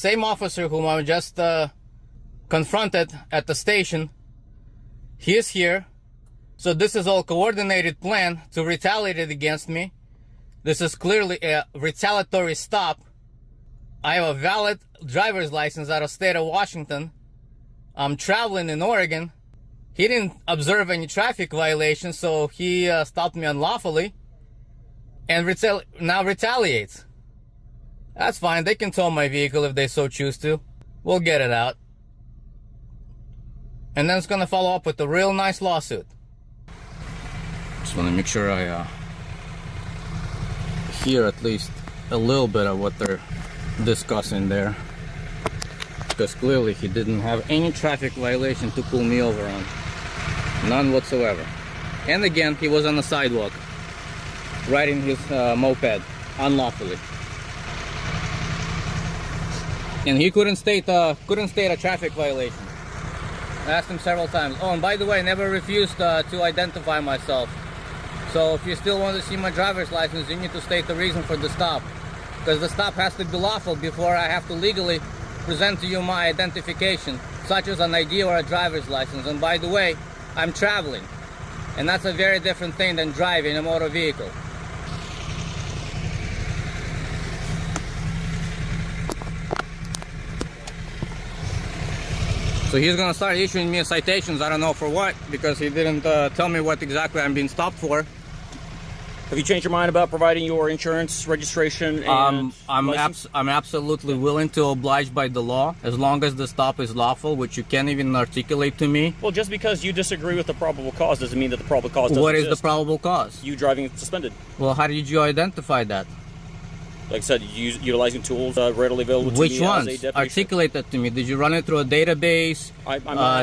Same officer whom I just confronted at the station, he is here. So this is all coordinated plan to retaliate against me. This is clearly a retaliatory stop. I have a valid driver's license out of state of Washington. I'm traveling in Oregon. He didn't observe any traffic violations, so he stopped me unlawfully and now retaliates. That's fine. They can tow my vehicle if they so choose to. We'll get it out. And then it's going to follow up with a real nice lawsuit. Just want to make sure I hear at least a little bit of what they're discussing there. Because clearly he didn't have any traffic violation to pull me over on. None whatsoever. And again, he was on the sidewalk, riding his moped unlawfully. And he couldn't state a traffic violation. I asked him several times. Oh, and by the way, I never refused to identify myself. So if you still want to see my driver's license, you need to state the reason for the stop. Because the stop has to be lawful before I have to legally present to you my identification, such as an ID or a driver's license. And by the way, I'm traveling. And that's a very different thing than driving a motor vehicle. So he's gonna start issuing me citations. I don't know for what, because he didn't tell me what exactly I'm being stopped for. Have you changed your mind about providing your insurance, registration, and I'm absolutely willing to oblige by the law, as long as the stop is lawful, which you can't even articulate to me. Well, just because you disagree with the probable cause doesn't mean that the probable cause doesn't exist. What is the probable cause? You driving suspended. Well, how did you identify that? Like I said, utilizing tools readily available to me. Which ones? Articulate that to me. Did you run it through a database?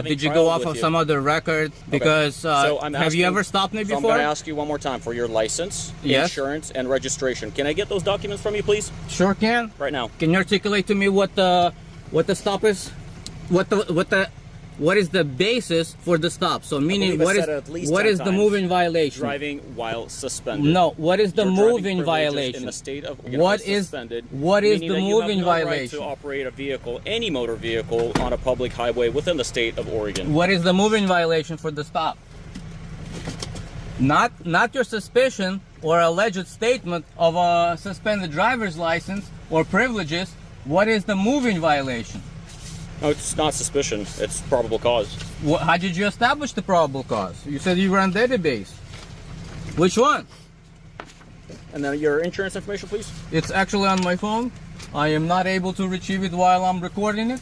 Did you go off of some other record? Because have you ever stopped me before? So I'm going to ask you one more time for your license, insurance, and registration. Can I get those documents from you, please? Sure can. Right now. Can you articulate to me what the stop is? What is the basis for the stop? So meaning what is the moving violation? Driving while suspended. No, what is the moving violation? In the state of Oregon, what is the moving violation? Right to operate a vehicle, any motor vehicle, on a public highway within the state of Oregon. What is the moving violation for the stop? Not your suspicion or alleged statement of a suspended driver's license or privileges. What is the moving violation? No, it's not suspicion. It's probable cause. How did you establish the probable cause? You said you ran a database. Which one? And then your insurance information, please. It's actually on my phone. I am not able to retrieve it while I'm recording it.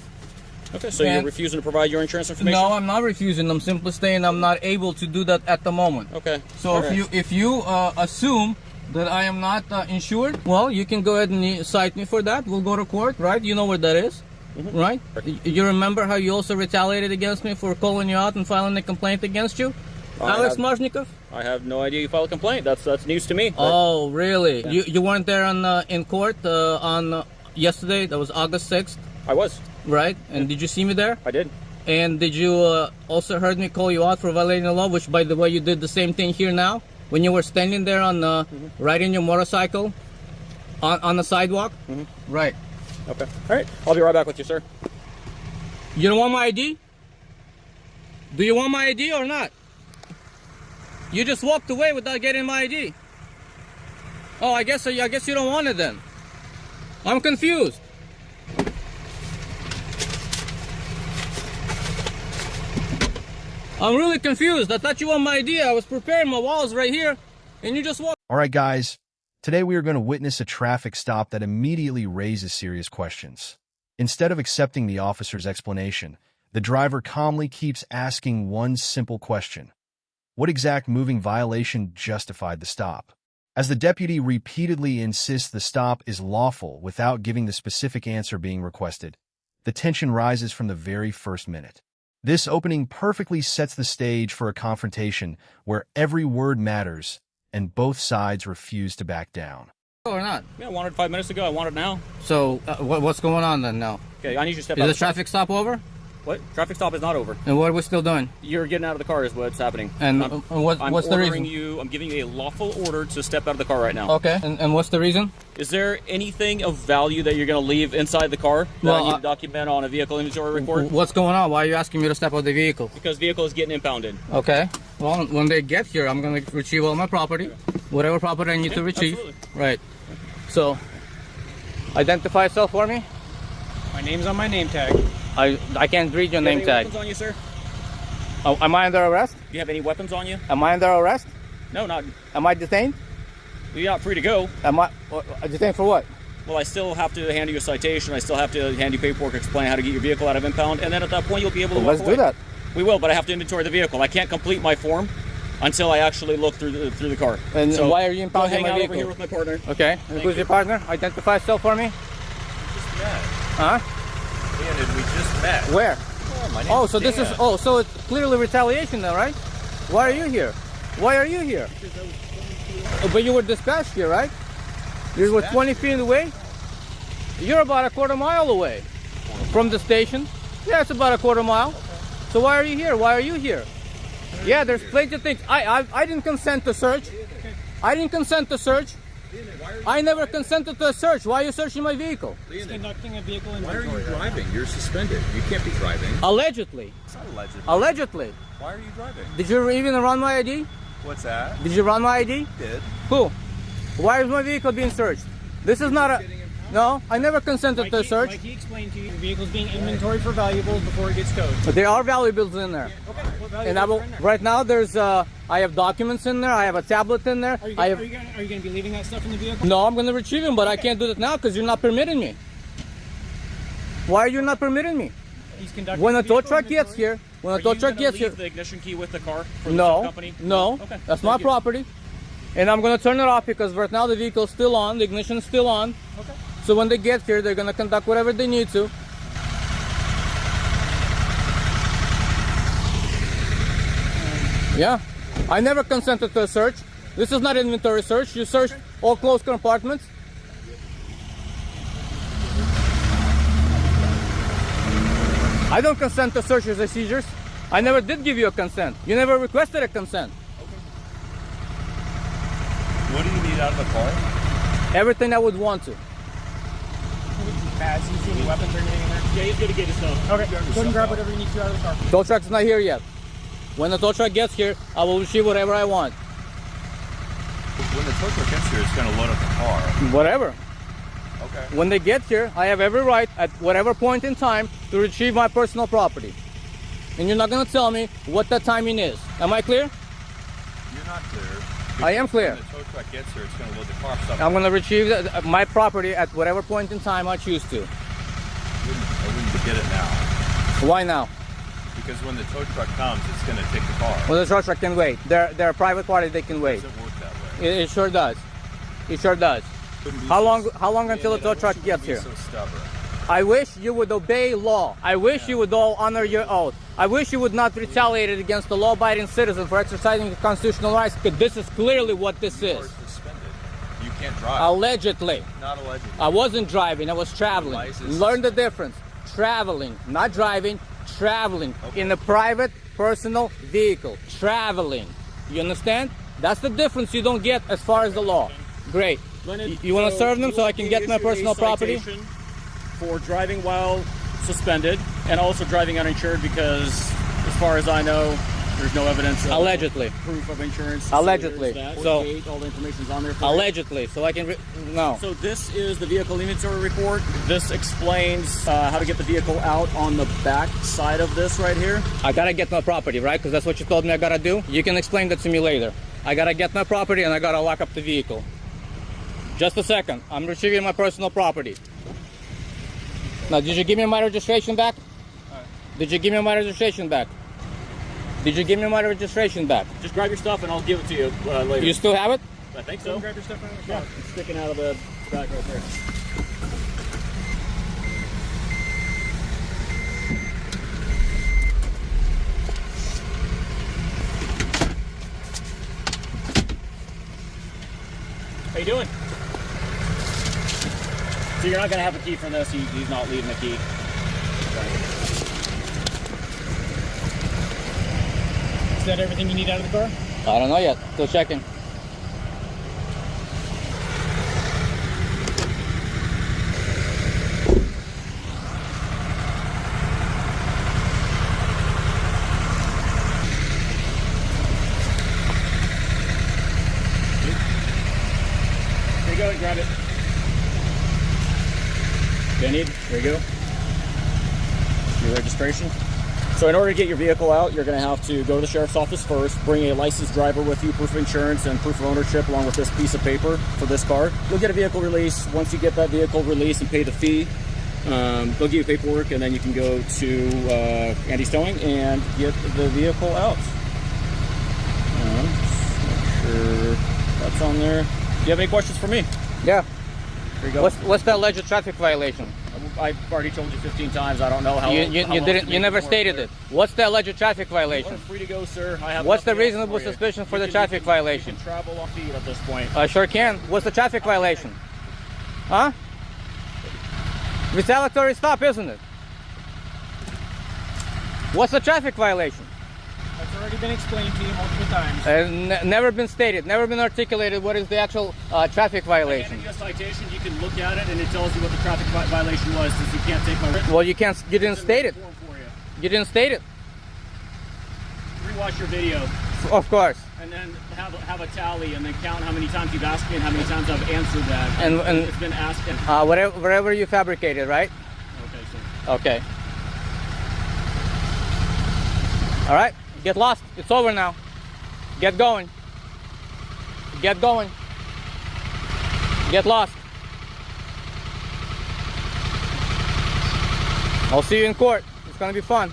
Okay, so you're refusing to provide your insurance information? No, I'm not refusing. I'm simply saying I'm not able to do that at the moment. Okay. So if you assume that I am not insured, well, you can go ahead and cite me for that. We'll go to court, right? You know where that is. Mm-hmm. Right? You remember how you also retaliated against me for calling you out and filing a complaint against you? Alex Marzhnikov? I have no idea you filed a complaint. That's news to me. Oh, really? Yeah. You weren't there in court on yesterday? That was August 6th? I was. Right? And did you see me there? I did. And did you also heard me call you out for violating the law, which, by the way, you did the same thing here now? When you were standing there on riding your motorcycle on the sidewalk? Mm-hmm. Right. Okay. All right. I'll be right back with you, sir. You don't want my ID? Do you want my ID or not? You just walked away without getting my ID. Oh, I guess you don't want it then. I'm confused. I'm really confused. I thought you want my ID. I was preparing my walls right here, and you just walked. All right, guys. Today we are going to witness a traffic stop that immediately raises serious questions. Instead of accepting the officer's explanation, the driver calmly keeps asking one simple question. What exact moving violation justified the stop? As the deputy repeatedly insists the stop is lawful without giving the specific answer being requested, the tension rises from the very first minute. This opening perfectly sets the stage for a confrontation where every word matters and both sides refuse to back down. Or not? Yeah, I wanted 5 minutes ago. I want it now. So what's going on then now? Okay, I need you to step out. Is the traffic stop over? What? Traffic stop is not over. And what are we still doing? You're getting out of the car is what's happening. And I'm what's the reason? I'm giving you a lawful order to step out of the car right now. Okay. And what's the reason? Is there anything of value that you're going to leave inside the car that I need to document on a vehicle inventory report? What's going on? Why are you asking me to step out of the vehicle? Because vehicle is getting impounded. Okay. Well, when they get here, I'm going to retrieve all my property. Whatever property I need to retrieve. Absolutely. Right. So, identify yourself for me. My name's on my name tag. I can't read your name tag. Weapons on you, sir? Oh, am I under arrest? Do you have any weapons on you? Am I under arrest? No, not. Am I detained? You're not free to go. Am I detained for what? Well, I still have to hand you a citation. I still have to hand you paperwork explaining how to get your vehicle out of impound, and then at that point you'll be able to walk Let's away. do that. We will, but I have to inventory the vehicle. I can't complete my form until I actually look through the car. And so why are you go impounding hang my out vehicle? over here with my partner. Okay. And Thank who's you. your partner? Identify yourself for me. Just met. Huh? And we just met. Where? Oh, my name's Oh, so this is Dan. so it's clearly retaliation then, right? Why are you here? Why are you here? Oh, but you were dispatched here, right? You were 20 feet away. You're about a quarter mile away from the station. Yeah, it's about a quarter mile. So why are you here? Why are you here? Yeah, there's plenty of things. I didn't consent to search. I didn't consent to search. I never consented to a search. Why are you searching my vehicle? He's conducting a vehicle Why are inventory. you driving? You're suspended. You can't be driving. Allegedly. It's not allegedly. Allegedly. Why are you driving? Did you even run my ID? What's that? Did you run my ID? Did. Who? Why is my vehicle being searched? This is not a... No, I never consented to a search. Like he explained to you, the vehicle's being inventoried for valuables before it gets towed. But there are valuables in there. Okay. What valuables And I will, are in there? right now there's I have documents in there, I have a tablet in there. Are you I going have to be leaving that stuff in the vehicle? No, I'm going to retrieve them, but I can't do that now because you're not permitting me. Why are you not permitting me? He's conducting When a tow vehicle truck gets inventory. here, when a Are tow you truck gonna gets here, leave the ignition key with the car for the tow no, company? no, Okay. that's my Thank you. property. And I'm going to turn it off because right now the vehicle's still on, the ignition's still on. Okay. So when they get here, they're going to conduct whatever they need to. Yeah, I never consented to a search. This is not inventory search. You searched all closed compartments. I don't consent to searches or seizures. I never did give you a consent. You never requested a consent. What do you need out of the car? Everything I would want to. Pads, you see any weapons or anything in there? Yeah, he's going to get his stuff. Okay. Go ahead and grab whatever you need to out of the car. Tow truck's not here yet. When the tow truck gets here, I will retrieve whatever I want. When the tow truck gets here, it's going to load up the car. Whatever. Okay. When they get here, I have every right at whatever point in time to retrieve my personal property. And you're not going to tell me what that timing is. Am I clear? You're not clear. I am clear. When the tow truck gets here, it's going to load the car. Stuff. I'm going to retrieve my property at whatever point in time I choose to. I wouldn't get it now. Why now? Because when the tow truck comes, it's going to take the car. Well, the tow truck can wait. They're a private party. They can It wait. doesn't work that way. It sure does. It sure does. Couldn't be How so- long until the tow truck gets Be here? so stubborn. I wish you would obey law. I wish you would all honor your oath. I wish you would not retaliate against the law-abiding citizen for exercising the constitutional rights, because this is clearly what this You are is. suspended. You can't drive. Allegedly. Not allegedly. I wasn't driving, I was traveling. License. Learn the difference. Traveling, not driving, traveling in a private personal vehicle. Traveling. You understand? That's the difference you don't get as far as the law. Great. You want to serve them so I can get my personal property? For driving while suspended and also driving uninsured because, as far as I know, there's no evidence of Allegedly. proof of insurance. Allegedly. So, there's that. So- 48, all the information's on there. For you. Allegedly, so I can... No. So this is the vehicle inventory report. This explains how to get the vehicle out on the back side of this right here. I gotta get my property, right? Because that's what you told me I gotta do. You can explain that to me later. I gotta get my property and I gotta lock up the vehicle. Just a second. I'm retrieving my personal property. Now, did you give me my registration back? Did you give me my registration back? Did you give me my registration back? Just grab your stuff and I'll give it to you later. You still have it? I think Go so. and grab your stuff out of the Yeah, car. it's sticking out of the back right there. How you doing? So you're not going to have a key for this. He's not leaving the key. Is that everything you need out of the car? I don't know yet. Still checking. There you go, and grab it. Benny, there you go. Your registration. So in order to get your vehicle out, you're going to have to go to the sheriff's office first, bring a licensed driver with you, proof of insurance and proof of ownership along with this piece of paper for this car. You'll get a vehicle release. Once you get that vehicle released and pay the fee, they'll give you paperwork, and then you can go to Andy's Towing and get the vehicle out. Just make sure that's on there. Do you have any questions for me? Yeah. Here you go. What's the alleged traffic violation? I've already told you 15 times. I don't know how. You never stated it. What's the alleged traffic violation? You're free to go, sir. I have. What's the nothing else reasonable for you. suspicion for You the can- traffic violation? You can travel on feet at this point. I sure can. What's the traffic violation? Huh? Retaliatory stop, isn't it? What's the traffic violation? That's already been explained to you multiple times. Never been stated, never been articulated what is the actual traffic I violation. handed you a citation. You can look at it, and it tells you what the traffic violation was. Since you can't take my written. Well, you didn't state it. form for you. You didn't state it. Rewatch your video, Of course. and then have a tally, and then count how many times you've asked me and how many times I've answered that. And it's been asked. whatever you fabricated, right? Okay, sir. Okay. All right. Get lost. It's over now. Get going. Get going. Get lost. I'll see you in court. It's gonna be fun.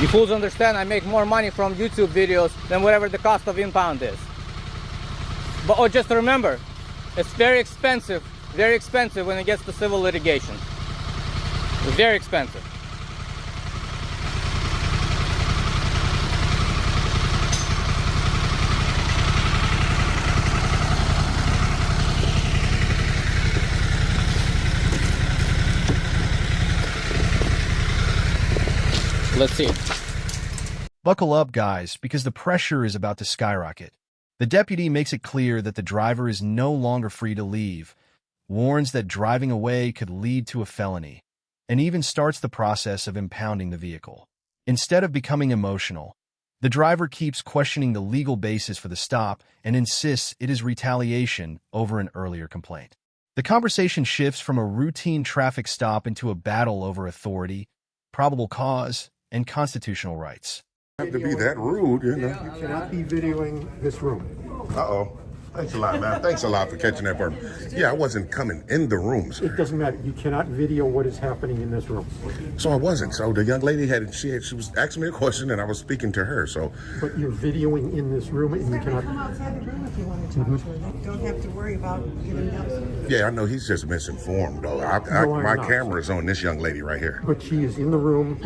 You fools understand I make more money from YouTube videos than whatever the cost of impound is. But just remember, it's very expensive when it gets to civil litigation. It's very expensive. Let's see. Buckle up, guys, because the pressure is about to skyrocket. The deputy makes it clear that the driver is no longer free to leave, warns that driving away could lead to a felony, and even starts the process of impounding the vehicle. Instead of becoming emotional, the driver keeps questioning the legal basis for the stop and insists it is retaliation over an earlier complaint. The conversation shifts from a routine traffic stop into a battle over authority, probable cause, and constitutional rights. Have to be that rude, you know. You cannot be videoing this room. Uh-oh. Thanks a lot, man. Thanks a lot for catching that for me. Yeah, I wasn't coming in the room, It sir. doesn't matter. You cannot video what is happening in this room. So I wasn't. So the young lady she was asking me a question, and I was speaking to her. So But you're videoing in this room, and you Come cannot. outside the room if you want to talk to her. You don't have to worry about giving up. yeah, I know he's just misinformed, though. No, I'm my not. camera is on this young lady right here. But she is in the room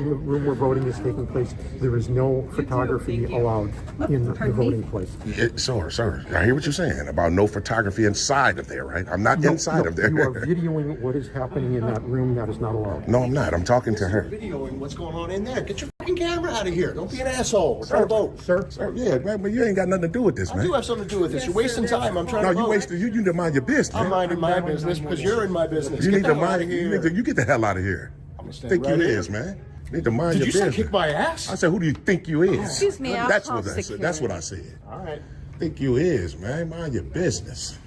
where voting is taking place. There is no photography allowed in the voting place. Sir, I hear what you're saying about no photography inside of there, right? I'm not inside of there. You are videoing what is happening in that room. That is not allowed. No, I'm not. I'm talking to her. Videoing what's going on in there. Get your fucking camera out of here. Don't be an asshole. We're trying to vote. Sir, Yeah, man, but you ain't got nothing to do with this, I man. do have something to do with this. You're wasting time. I'm trying No, to you vote. wasted. You need to mind your business. I'm minding my business because you're in my business. You Get need the to hell out mind. of You here. you get the hell out of here. I'm gonna stand Think right you here. is, man. You need to mind Did your you say business. kick my ass? I said, who do you think you is? Excuse me, I'll That's call what I said. That's what I security. said. All right. Think you is, man. Mind your business.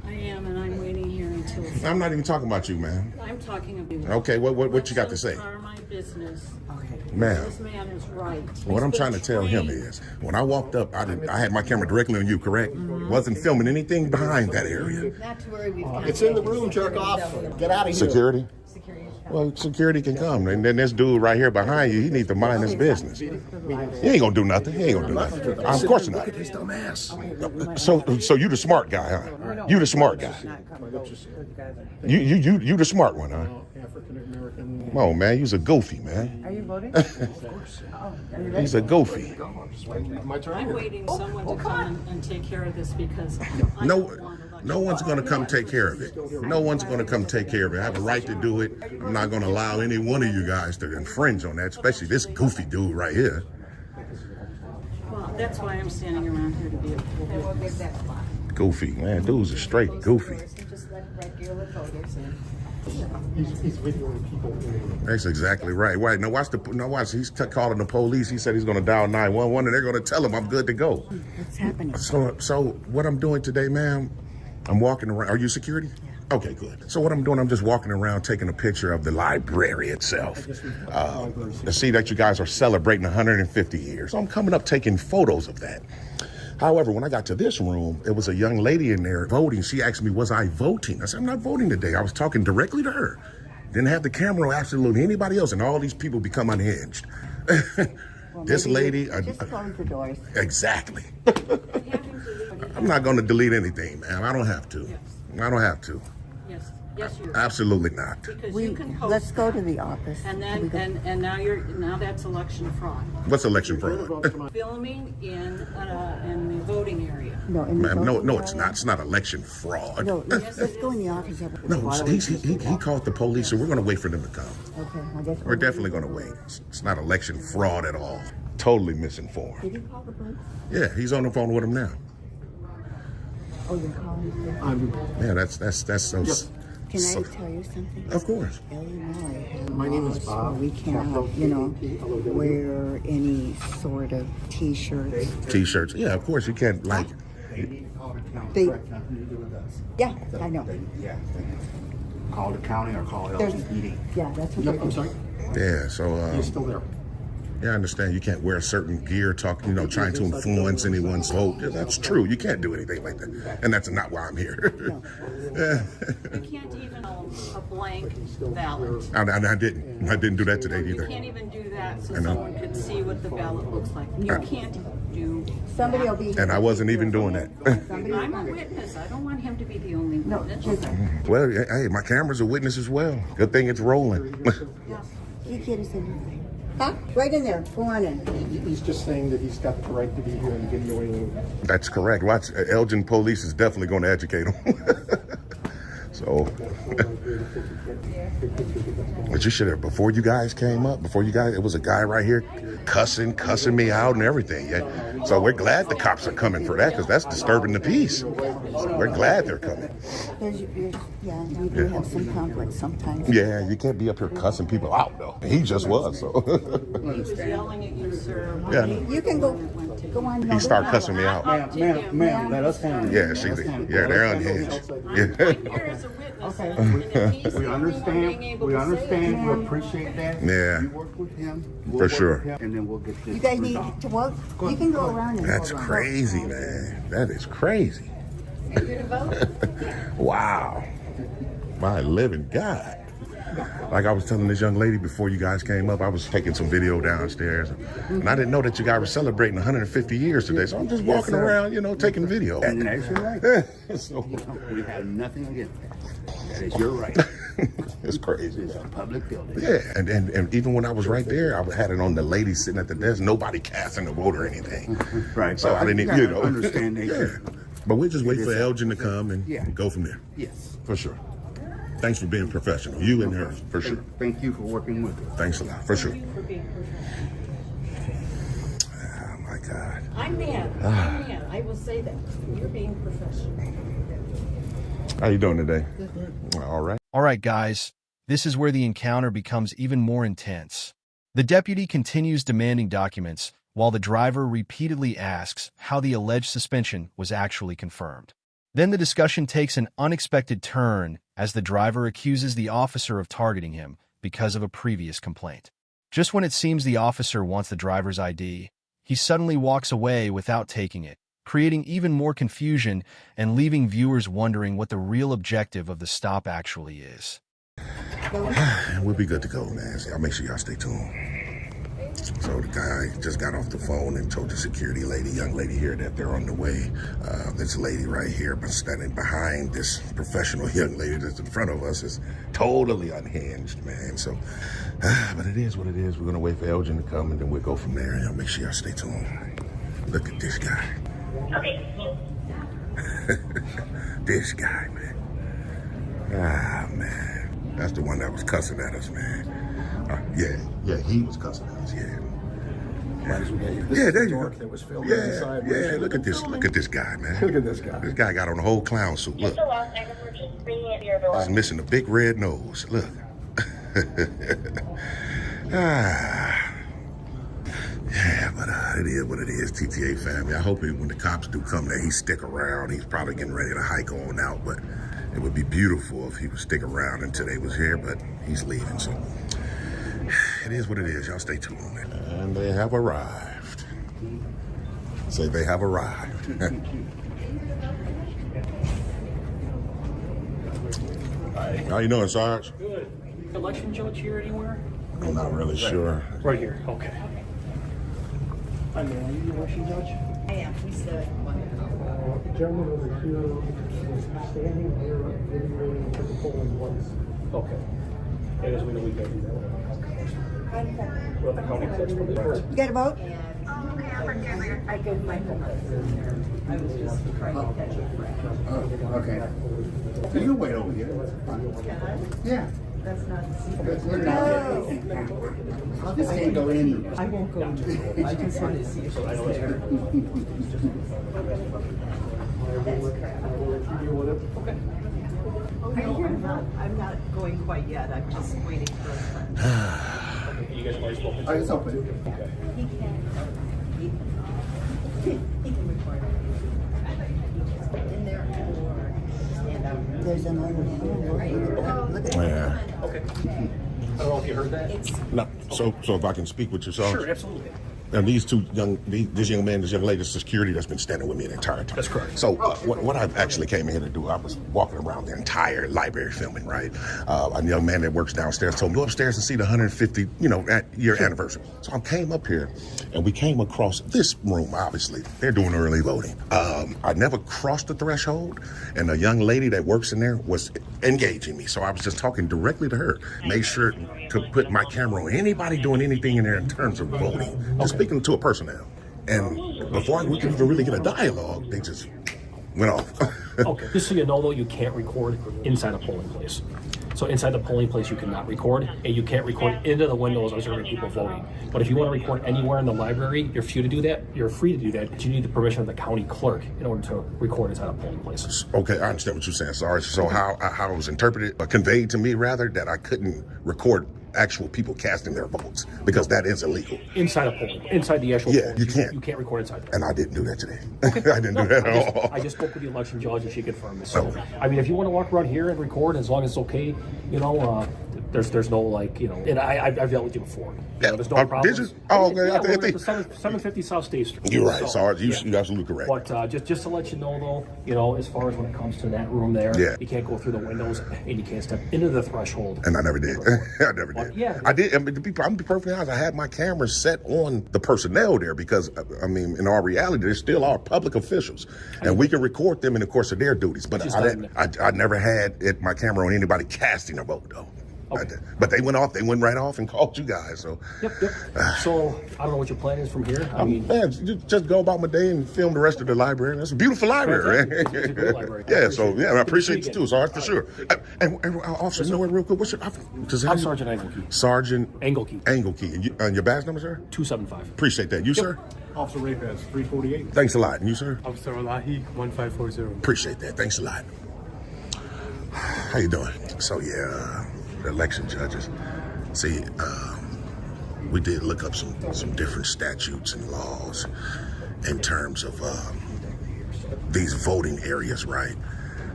I am, and I'm waiting here until. I'm not even talking about you, man. I'm talking about. Okay, what you got to say? Are my business. Ma'am, This man is right. what I'm He's trying been to tell him trained. is, when I walked up, I had my camera directly on you, correct? Wasn't filming anything behind that area. Not to worry, we've got It's in the room, jerk off. Get out of here. Security? Well, security can come. And then this dude right here behind you, he needs to mind his business. He ain't gonna do nothing. He ain't gonna do nothing. Of course not. Look at his dumb ass. So you the smart guy, huh? You the smart guy. You the smart one, huh? African American. Come on, man. You's a goofy, man. Are you voting? He's a goofy. My turn. I'm waiting someone to come and take care of this because I No, don't want to, like, No one's going to come take care of it. No one's going to come take care of it. I have a right to do it. I'm not going to allow any one of you guys to infringe on that, especially this goofy dude right here. Well, that's why I'm standing around here to be a witness. Goofy, man. Dude's a straight goofy. He's videoing people. That's exactly right. Right. Now watch he's calling the police. He said he's going to dial 911 and they're going to tell him I'm good to go. What's happening? So what I'm doing today, ma'am, I'm walking around. Are you security? Yeah. Okay, good. So what I'm doing, I'm just walking around taking a picture of the library itself. To see that you guys are celebrating 150 years. So I'm coming up taking photos of that. However, when I got to this room, it was a young lady in there voting. She asked me, was I voting? I said, I'm not voting today. I was talking directly to her. Didn't have the camera on absolutely anybody else, and all these people become unhinged. Well, this lady... just close the doors. Exactly. I'm not going to delete anything, ma'am. I don't have to. Yes. I don't have to. Yes, you. Absolutely not. Because you can post, Let's go to the office. and then and now that's election fraud. What's election fraud? Filming in the voting area. No, in the Ma'am, voting no, it's area? not. It's not election fraud. No, let's go in the office. No, he called the police, and we're going to wait for them to come. Okay, I guess We're definitely going to wait. It's not election fraud at all. Totally misinformed. Did he call the police? Yeah, he's on the phone with him now. Oh, you're calling him? Yeah, that's so. Can I tell you something? Of course. Illinois has My name is laws, Bob. so we cannot, wear any sort of T-shirts. T-shirts. Yeah, of course you can't like. They, yeah, I know. Call the county or call LPD. Yeah, that's what I'm sorry. Yeah, so He's still there. yeah, I understand you can't wear certain gear, trying to influence anyone's vote. Yeah, that's true. You can't do anything like that, and that's not why I'm here. You can't even a blank ballot. I didn't do that today You either. can't even do that so someone could see what the ballot looks like. You can't do. Somebody will be here. And I wasn't even doing that. I'm a witness. I don't want him to be the only witness. Well, hey, my camera's a witness as well. Good thing it's rolling. He can't say anything. Huh? Right in there. Go on in. He's just saying that he's got the right to be here and videoing. That's correct. Watch, Elgin police is definitely going to educate him. So, but you should have, before you guys came up, it was a guy right here cussing me out and everything. Yeah. So we're glad the cops are coming for that, because that's disturbing the peace. So we're glad they're coming. You do have some conflict sometimes. Yeah, you can't be up here cussing people out, though. He just was, so. He was yelling at you, sir. Yeah. You can go on. He started cussing me out. Ma'am, let us handle it. Yeah, they're unhinged. Yeah. I'm here as a witness. And if he's We the only one being able we to say understand, it, we appreciate that. Yeah. You work with him. We'll For work sure. with him, and then we'll get this You guys need resolved. to work. You can go around and That's crazy, man. That is crazy. Wow. My living God. Like I was telling this young lady before you guys came up, I was taking some video downstairs, and I didn't know that you guys were celebrating 150 years today. So I'm just walking around, taking video. And that's your right. So, We have nothing against that. That is your right. it's crazy. It's a public building. Yeah, and even when I was right there, I had it on the lady sitting at the desk. Nobody casting a vote or anything. Right. So I didn't, understand that. Yeah. But we'll just wait for Elgin to come and go from there. Yes. For sure. Thanks for being professional. You and her, for sure. Thank you for working with us. Thanks a lot, for sure. Thank you for being professional. Oh my God. I'm mad. I will say that. You're being professional. How you doing today? All right. All right, guys, this is where the encounter becomes even more intense. The deputy continues demanding documents, while the driver repeatedly asks how the alleged suspension was actually confirmed. Then the discussion takes an unexpected turn as the driver accuses the officer of targeting him because of a previous complaint. Just when it seems the officer wants the driver's ID, he suddenly walks away without taking it, creating even more confusion and leaving viewers wondering what the real objective of the stop actually is. We'll be good to go, man. I'll make sure y'all stay tuned. So the guy just got off the phone and told the security young lady here, that they're on the way. This lady right here, but standing behind this professional young lady that's in front of us, is totally unhinged, man. So, but it is what it is. We're gonna wait for Elgin to come, and then we'll go from there. And I'll make sure y'all stay tuned. Look at this guy. Okay. this guy, man. Ah, man. That's the one that was cussing at us, man. Yeah, he was cussing at us, yeah. Yeah, there you go. That was filmed Yeah, look at this guy, man. Look at this guy. This guy got on the whole clown suit, look. He's missing a big red nose, look. Yeah, but it is what it is, TTA family. I hope when the cops do come there, he stick around. He's probably getting ready to hike on out, but it would be beautiful if he would stick around until they was here, but he's leaving, so it is what it is. Y'all stay tuned. And they have arrived. Say they have arrived. How you doing, Sarge? Good. Election judge here anywhere? I'm not really sure. Right here. Okay. Are you the election judge? I am. We said The gentleman over here was standing here videoing the polling place. Okay. And as we know, we can't do that. Well, the county clerk's probably first. You got a vote? I give my phone. I was just trying to catch it. Okay. So you wait over here. Yeah. That's not. This can't go in. I won't go into it. I just want to see if she's there. I'm not going quite yet. I'm just waiting for a friend. You guys already spoken. It's open. Okay. He can record. In there or stand out. There's another one. Look at Yeah. Okay. I don't know if you heard that. No. So if I can speak with you, Sarge. Sure, absolutely. And this young man, this young lady, this security that's been standing with me the entire time. That's correct. So what I actually came in here to do, I was walking around the entire library filming, right? A young man that works downstairs told me, go upstairs and see the 150, year anniversary. So I came up here and we came across this room, obviously. They're doing early voting. I never crossed the threshold, and a young lady that works in there was engaging me. So I was just talking directly to her. Make sure to put my camera on anybody doing anything in there in terms of voting. Just speaking to a personnel. And before we could even really get a dialogue, they just went off. Okay. Just so you know, though, you can't record inside a polling place. So inside the polling place, you cannot record, and you can't record into the windows observing people voting. But if you want to record anywhere in the library, you're free to do that. You're free to do that, but you need the permission of the county clerk in order to record inside a polling place. Okay, I understand what you're saying, Sarge. So how it was interpreted, conveyed to me rather, that I couldn't record actual people casting their votes because that is illegal. Inside a polling, inside the actual polling. You can't. You can't record inside there. And I didn't do that today. Okay. I didn't do that at all. I just spoke with the election judge and she confirmed it. So, I mean, if you want to walk around here and record, as long as it's okay, there's no and I've dealt with you before. There's no problems. Did you? Oh, okay. Yeah, I we're think at the 750 South State Street. You're right, Sarge. You're absolutely correct. But just to let you know, though, as far as when it comes to that room there, you can't go through the windows and you can't step into the threshold. And I never did. I never did. I did. I'm be perfectly honest. I had my camera set on the personnel there because, in our reality, they still are public officials, and we can record them in the course of their duties. But I never had my camera on anybody casting a vote, though. Okay. But they went off. They went right off and called you guys. So. Yep. So I don't know what your plan is from here. Just go about my day and film the rest of the library. That's a beautiful library. It's a great library. I appreciate you too, Sarge, for sure. And officer, real quick, what's your? I'm Sergeant Engelke. Sergeant Engelke. And your badge number, sir? 275. Appreciate that. You, sir? Officer Rapaz, 348. Thanks a lot. And you, sir? Officer Alahi, 1540. Appreciate that. Thanks a lot. How you doing? So the election judges. See, we did look up some different statutes and laws in terms of these voting areas, right?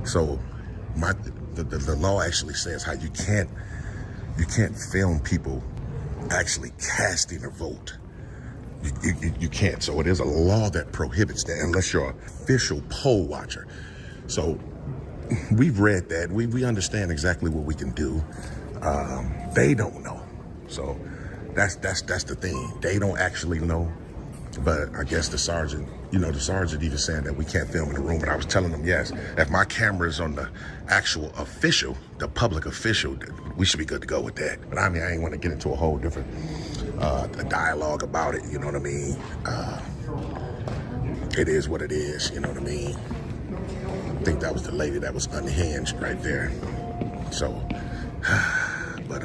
So the law actually says how you can't film people actually casting a vote. You can't. So it is a law that prohibits that unless you're an official poll watcher. So we've read that. We understand exactly what we can do. They don't know. So that's the thing. They don't actually know. But I guess the sergeant even saying that we can't film in the room. But I was telling them, yes, if my camera is on the actual official, the public official, we should be good to go with that. But I ain't want to get into a whole different dialogue about it. You know what I mean? It is what it is. You know what I mean? think that was the lady that was unhinged right there. So, but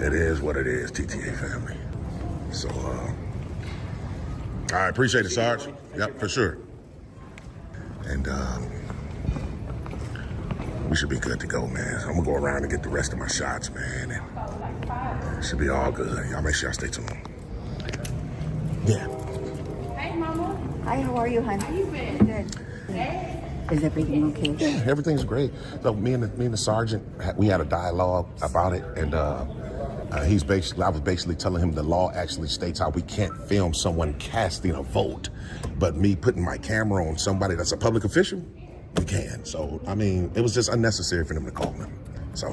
it is what it is, TTA family. So, I appreciate it, Sarge. Yep, for sure. And we should be good to go, man. So I'm gonna go around and get the rest of my shots, man. And it should be all good. Y'all make sure y'all stay tuned. Yeah. Hey, Mama. Hi, how are you, hon? How you been? Good. Hey. Is everything okay? Yeah, everything's great. So me and the sergeant, we had a dialogue about it, and I was basically telling him the law actually states how we can't film someone casting a vote, but me putting my camera on somebody that's a public official, we can. So, I mean, it was just unnecessary for them to call me. So,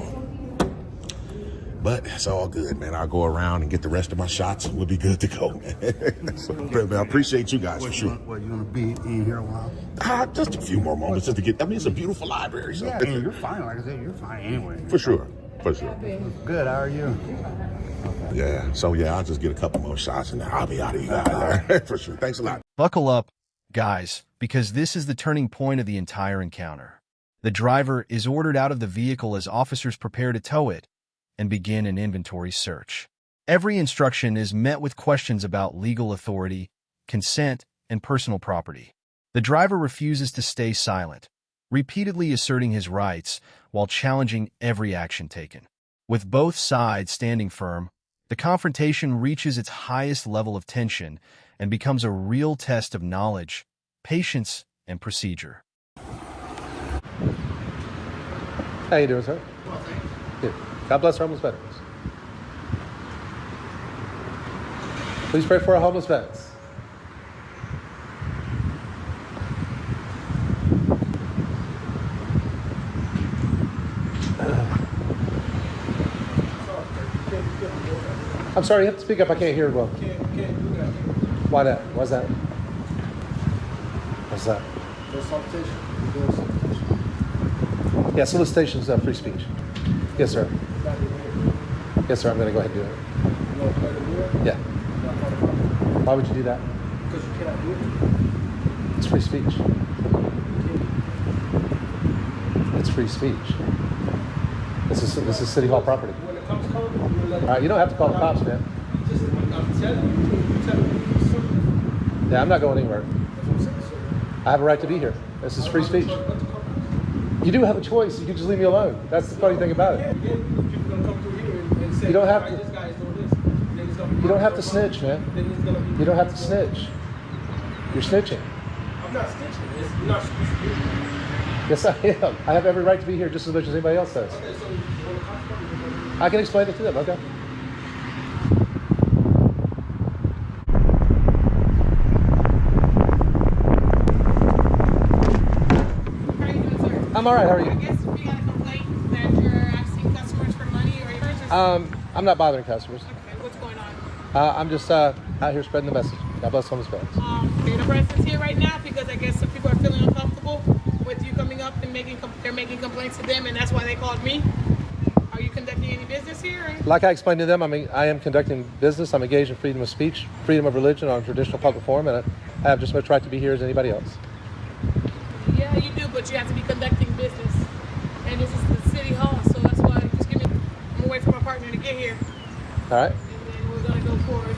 but it's all good, man. I'll go around and get the rest of my shots. We'll be good to go, man. So, man, I appreciate you guys for sure. What, you gonna be in here a while? Just a few more moments just to get, I mean, it's a beautiful library. So. Yeah, you're fine. Like I said, you're fine anyway. For sure. For sure. Good, how are you? Yeah, so yeah, I'll just get a couple more shots and then I'll be out of you guys. For sure. Thanks a lot. Buckle up, guys, because this is the turning point of the entire encounter. The driver is ordered out of the vehicle as officers prepare to tow it and begin an inventory search. Every instruction is met with questions about legal authority, consent, and personal property. The driver refuses to stay silent, repeatedly asserting his rights while challenging every action taken. With both sides standing firm, the confrontation reaches its highest level of tension and becomes a real test of knowledge, patience, and procedure. How you doing, sir? Well, thanks. Good. God bless our homeless veterans. Please pray for our homeless vets. I'm sorry, you have to speak up. I can't hear well. Why that? Why's that? What's that? Yeah, solicitation is free speech. Yes, sir. Yes, sir. I'm going to go ahead and do it. Yeah. Why would you do that? Because you cannot do it. It's free speech. It's free speech. This is City Hall property. When it comes home, All right, you don't have to call the cops, man. I'm telling you. Yeah, I'm not going anywhere. I have a right to be here. This is free speech. You do have a choice. You can just leave me alone. That's the funny thing about it. You don't have to. You don't have to snitch, man. You don't have to snitch. You're snitching. I'm not snitching. You're not supposed to be here. Yes, I am. I have every right to be here just as much as anybody else does. Okay, so when the cops come, I can explain it to them, okay? How are you doing, sir? I'm all right. How are you? I guess we got a complaint that you're asking customers for money or yours or something. I'm not bothering customers. Okay, what's going on? I'm just out here spreading the message. God bless homeless vets. The president's here right now because I guess some people are feeling uncomfortable with you coming up and they're making complaints to them, and that's why they called me. Are you conducting any business here? Or? Like I explained to them, I am conducting business. I'm engaged in freedom of speech, freedom of religion on a traditional public forum, and I have just as much right to be here as anybody else. Yeah, you do, but you have to be conducting business, and this is the city hall, so that's why just give me. I'm gonna wait for my partner to get here. All right. And then we're gonna go forward.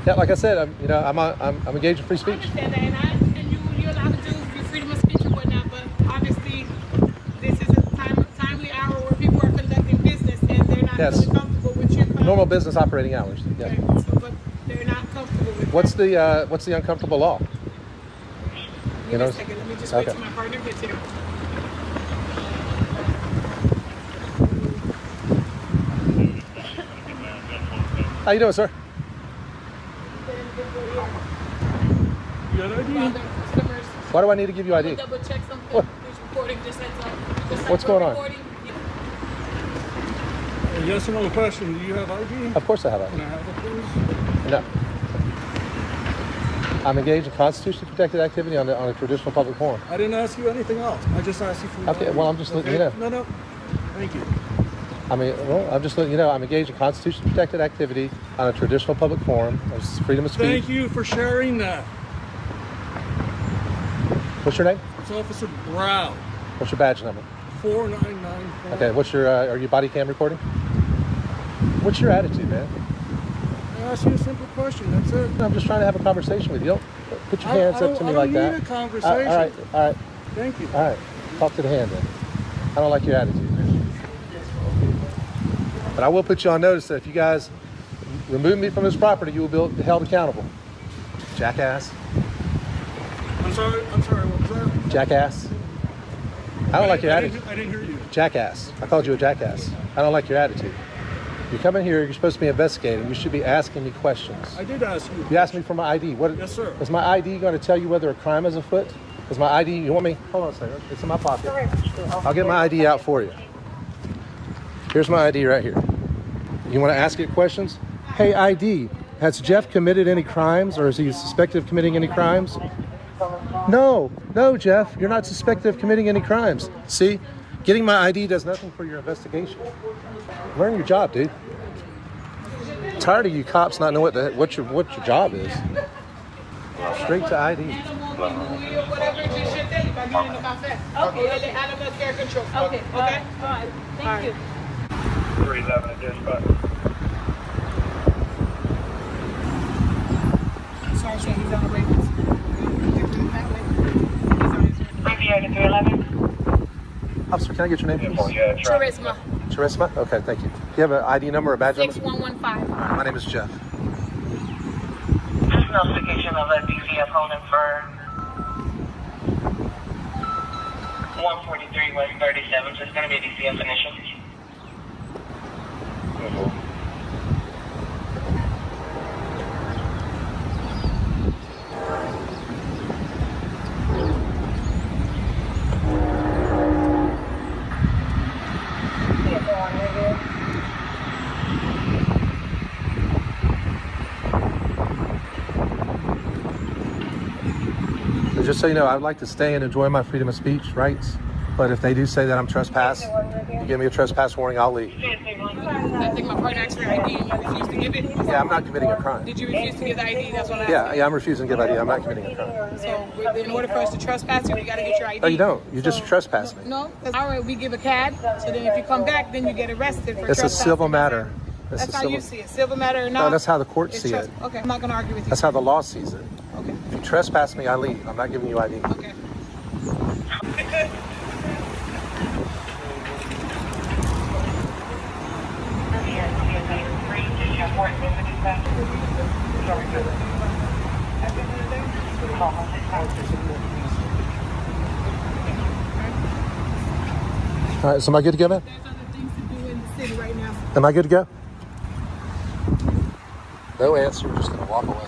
Yeah, like I said, I'm engaged in free speech. I understand that, and you're allowed to do your freedom of speech and whatnot, but obviously this is a timely hour where people are conducting business and they're not really comfortable with you. Normal business operating hours. Yeah. Okay, so, but they're not comfortable with What's the uncomfortable law? Give me a second. Let me just wait till my partner gets here. How you doing, sir? You got ID? Why do I need to give you ID? Double check something. What? This recording just heads up. What's going on? Yes or no question. Do you have ID? Of course I have Can ID. I have it, please? No. I'm engaged in constitutionally protected activity on a traditional public forum. I didn't ask you anything else. I just asked you for your Okay, ID. well, I'm just letting you know. No. Thank you. I'm just letting you know I'm engaged in constitutionally protected activity on a traditional public forum. There's freedom of speech. Thank you for sharing that. What's your name? It's Officer Brown. What's your badge number? 4994. Okay, what's your, are you body cam recording? What's your attitude, man? I asked you a simple question, that's it. I'm just trying to have a conversation with you. Don't put your hands up to me like that. I don't need a conversation. All right. Thank you. All right, talk to the hand then. I don't like your attitude, man. But I will put you on notice that if you guys remove me from this property, you will be held accountable. Jackass. I'm sorry, what was that? Jackass. I don't like your attitude. I didn't hear you. Jackass. I called you a jackass. I don't like your attitude. You come in here, you're supposed to be investigating. You should be asking me questions. I did ask you. You asked me for my ID. What? Yes, sir. Is my ID going to tell you whether a crime is afoot? Is my ID, you want me? Hold on a second. It's in my pocket. I'll get my ID out for you. Here's my ID right here. You want to ask it questions? Hey, ID, has Jeff committed any crimes, or is he suspected of committing any crimes? No, Jeff, you're not suspected of committing any crimes. See, getting my ID does nothing for your investigation. Learn your job, dude. I'm tired of you cops not knowing what your job is. Straight to ID. Okay. All right. Thank you. 311 at dispatch. Sorry, Shane, he's on the radio. Aviator 311. Officer, can I get your name, please? Charisma. Charisma? Okay, thank you. Do you have an ID number or badge number? 6115. All right, my name is Jeff. Notification of a DCF holding for 143 West 37, so it's going to be a DCF initial. Just so you know, I'd like to stay and enjoy my freedom of speech rights, but if they do say that I'm trespassing, you give me a trespass warning, I'll leave. I think my partner asked for ID and you refused to give it. Yeah, I'm not committing a crime. Did you refuse to give the ID? That's what I asked. Yeah, I'm refusing to give ID. I'm not committing a crime. So in order for us to trespass you, we got to get your ID. No, you don't. You just trespass me. No, because all right, we give a CAD, so then if you come back, then you get arrested for It's a trespassing. civil matter. That's how you see it. Civil matter or not? No, that's how the courts see it. Okay, I'm not going to argue with you. That's how the law sees it. Okay. If you trespass me, I leave. I'm not giving you ID. Okay. All right, so am I good to go, man? There's other things to do in the city right now. Am I good to go? No answer. We're just going to walk away.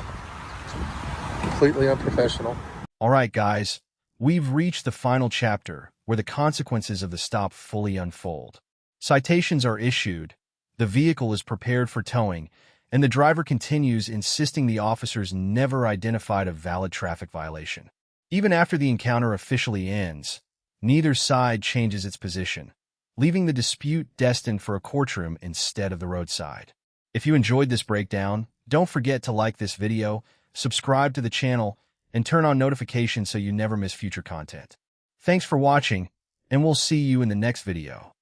Completely unprofessional. All right, guys. We've reached the final chapter where the consequences of the stop fully unfold. Citations are issued, the vehicle is prepared for towing, and the driver continues insisting the officers never identified a valid traffic violation. Even after the encounter officially ends, neither side changes its position, leaving the dispute destined for a courtroom instead of the roadside. If you enjoyed this breakdown, don't forget to like this video, subscribe to the channel, and turn on notifications so you never miss future content. Thanks for watching, and we'll see you in the next video.